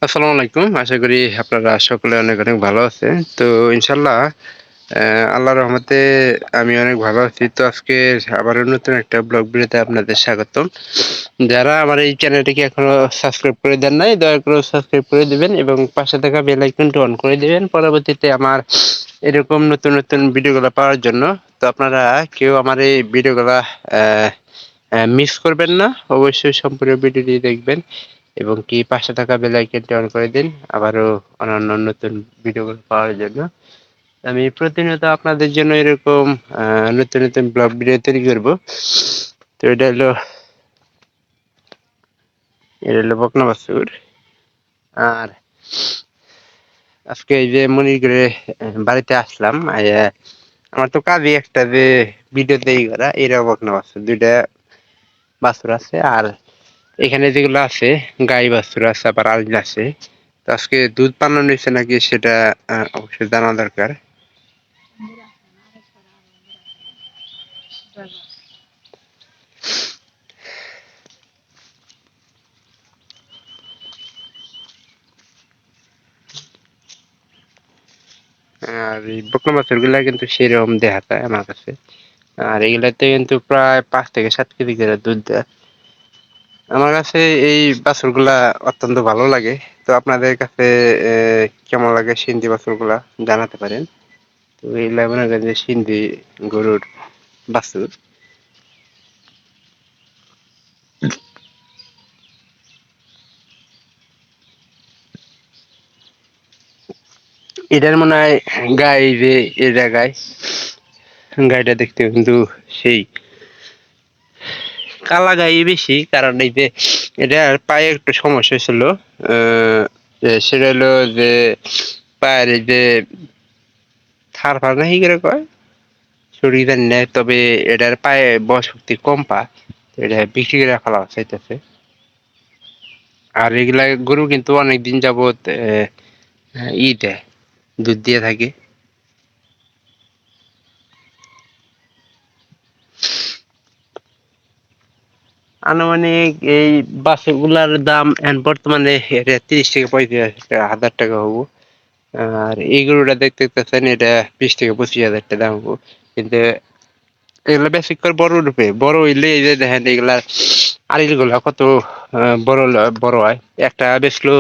আসসালামু আলাইকুম। আশা করি আপনারা সকলে অনেক, অনেক ভালো আছেন। তো ইনশাআল্লাহ আল্লাহর রহমতে আমি অনেক ভালো আছি। তো আজকে আবারও নতুন একটা ব্লগ ভিডিওতে আপনাদের স্বাগতম। যারা আমার এই চ্যানেলটিকে এখনো সাবস্ক্রাইব করে দেন নাই, দয়া করে সাবস্ক্রাইব করে দিবেন এবং পাশে থাকা বেল আইকনটি অন করে দিবেন। পরবর্তীতে আমার এরকম নতুন, নতুন ভিডিওগুলো পাওয়ার জন্য। তো আপনারা কেউ আমার এই ভিডিওগুলা অ্যা মিস করবেন না। অবশ্যই সম্পূর্ণ ভিডিওটি দেখবেন এবং কি পাশে থাকা বেল আইকনটি অন করে দিন আবারও অন্যান্য নতুন ভিডিওগুলো পাওয়ার জন্য। আমি প্রতিনিয়ত আপনাদের জন্য এরকম নতুন, নতুন ব্লগ ভিডিও তৈরি করব। তো এটা হলো বকনা বাছুর। আর আজকে এই যে মনিরগড়ে বাড়িতে আসলাম। আমার তো কাজই একটা যে ভিডিও তৈরি করা। এরাও বকনা বাছুর। ২ টা বাছুর আছে। আর এখানে যেগুলো আছে গাই বাছুর আছে, আবার আইল আছে। তো আজকে দুধ পানানো হইছে নাকি সেটা অবশ্যই জানা দরকার। আর এই বকনা বাছুরগুলা কিন্তু সেরকম দেখা যায় আমার কাছে। আর এগুলাতে কিন্তু প্রায় ৫ থেকে ৭ কেজি করে দুধ দেয়। আমার কাছে এই বাছুরগুলা অত্যন্ত ভালো লাগে। তো আপনাদের কাছে কেমন লাগে সিন্ধি বাছুরগুলা জানাতে পারেন। তো এইগুলা মনে করেন যে সিন্ধি গরুর বাছুর। এটার মনে হয় গাই যে এই জায়গায় গাইটা দেখতে কিন্তু সেই কালা গাই বেশি, কারণ এই যে এটার পায়ে একটু সমস্যা ছিল। সেটা হলো যে পায়ের এই যে থার ফার না কি করে কয় সঠিক জানি না, তবে এটার পায়ে বল শক্তি কম পা, এটা বিক্রি করে ফেলা চাইতেছে। আর এগুলা গরু কিন্তু অনেকদিন যাবত দেয়, দুধ দিয়ে থাকে। আনুমানিক এই বাছুরগুলার দাম এখন বর্তমানে এটা ৩০ থেকে ৩৫ হাজার টাকা হবো। আর এই গরুটা দেখতেছেন এটা ২০ থেকে ২৫ হাজার টাকা দাম হবো। কিন্তু এগুলা বেশিক্ষণ বড় রূপে বড় হইলে এই যে দেখেন এগুলা আড়িল গুলা কত বড় হয়। একটা বেচলো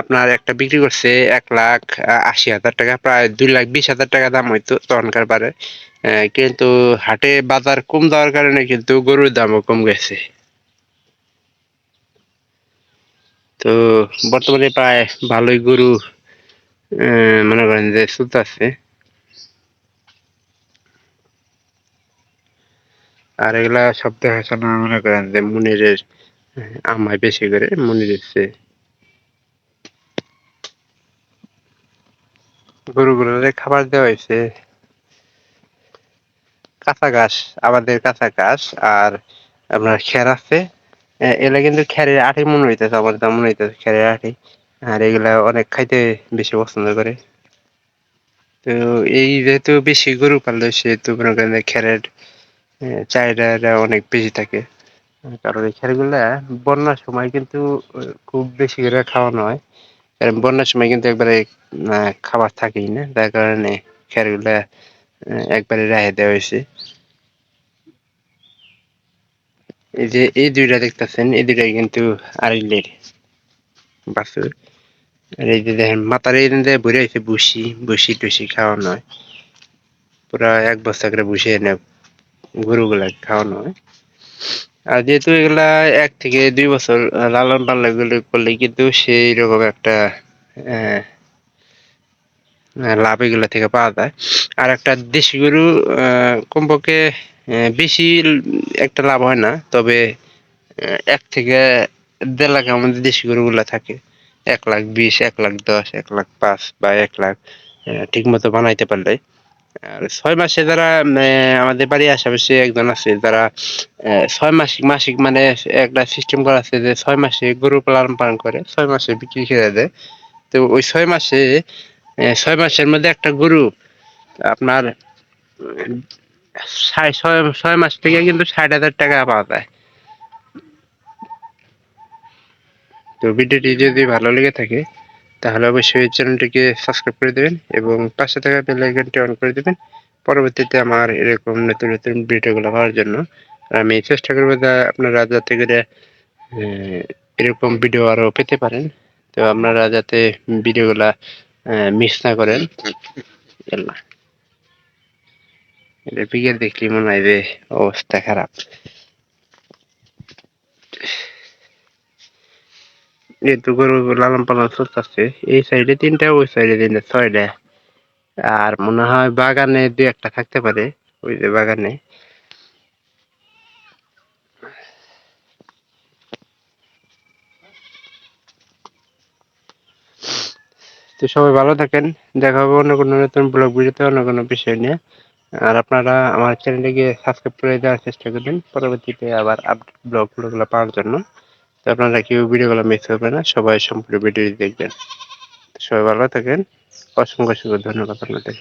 আপনার একটা বিক্রি করছে ১,৮০,০০০ টাকা, প্রায় ২,২০,০০০ টাকা দাম হইতো তখনকার বারে। কিন্তু হাটে বাজার কম দেওয়ার কারণে কিন্তু গরুর দামও কম গেছে। তো বর্তমানে প্রায় ভালোই গরু মনে করেন যে চলতেছে। আর এগুলা সব দেখাশোনা মনে করেন যে মুনিরের আমায় বেশি করে মনিরের চেয়ে। গরুগুলোরে খাবার দেওয়া হয়েছে কাঁচা ঘাস, আমাদের কাঁচা ঘাস। আর আপনার খ্যার আছে। এগুলা কিন্তু খ্যারের আটি মনে হইতেছে, আমার দাম মনে হইতেছে খ্যারের আটি। আর এগুলা অনেক খাইতে বেশি পছন্দ করে। তো এই যেহেতু বেশি গরু পাললে সেহেতু মনে করেন যে খ্যারের চাহিদাটা অনেক বেশি থাকে। কারণ এই খ্যারগুলা বন্যার সময় কিন্তু খুব বেশি করে খাওয়ানো হয়। কারণ বন্যার সময় কিন্তু একবারে খাবার থাকেই না, যার কারণে খ্যারগুলা একবারে রেহাই দেওয়া হয়েছে। এই যে এই ২ টা দেখতেছেন, এই ২ টাই কিন্তু আড়িলের বাছুর। আর এই যে দেখেন মাথার এইখান ভরে হয়েছে ভুসি খাওয়ানো হয়। পুরা ১ বস্তা করে ভুসি এনে গরুগুলা খাওয়ানো হয়। আর যেহেতু এগুলা ১ থেকে ২ বছর লালন পালন করলে কিন্তু সেই রকম একটা আহ লাভ এগুলা থেকে পাওয়া যায়। আর একটা দেশি গরু কমপক্ষে বেশি একটা লাভ হয় না, তবে ১ থেকে ১.৫ লাখের মধ্যে দেশি গরুগুলা থাকে। ১,২০,০০০, ১,১০,০০০, ১,৫,০০০ বা ১,০০,০০০ ঠিক মতো বানাইতে পারলে। আর ৬ মাসে যারা আমাদের বাড়ির আশেপাশে একজন আছে যারা ৬ মাসিক মানে একটা সিস্টেম করা আছে যে ৬ মাসে গরু লালন পালন করে, ৬ মাসে বিক্রি করে দেয়। তো ওই ৬ মাসে ৬ মাসের মধ্যে একটা গরু আপনার ৬ মাস থেকে কিন্তু ৬০,০০০ টাকা পাওয়া যায়। তো ভিডিওটি যদি ভালো লেগে থাকে তাহলে অবশ্যই চ্যানেলটিকে সাবস্ক্রাইব করে দেবেন এবং পাশে থাকা বেল আইকনটি অন করে দেবেন পরবর্তীতে আমার এরকম নতুন নতুন ভিডিওগুলো পাওয়ার জন্য। আমি চেষ্টা করবো আপনারা যাতে করে এরকম ভিডিও আরও পেতে পারেন। তো আপনারা যাতে ভিডিওগুলা মিস না করেন। এটা বিকেল দেখলি মনে হয় যে অবস্থা খারাপ। যেহেতু গরু লালন পালন চলতেছে, এই সাইডে 3টা, ওই সাইডে 3টা, 6টা। আর মনে হয় বাগানে 2-1টা থাকতে পারে, ওই যে বাগানে। তো সবাই ভালো থাকেন, দেখা হবে অন্য কোনো নতুন ব্লগ ভিডিওতে অন্য কোনো বিষয় নিয়ে। আর আপনারা আমার চ্যানেলটিকে সাবস্ক্রাইব করে দেওয়ার চেষ্টা করবেন পরবর্তীতে আবার আপডেট ব্লগগুলো পাওয়ার জন্য। তো আপনারা কেউ ভিডিওগুলো মিস করবেন না, সবাই সম্পূর্ণ ভিডিওটি দেখবেন। তো সবাই ভালো থাকেন, অসংখ্য অসংখ্য ধন্যবাদ আপনাদের।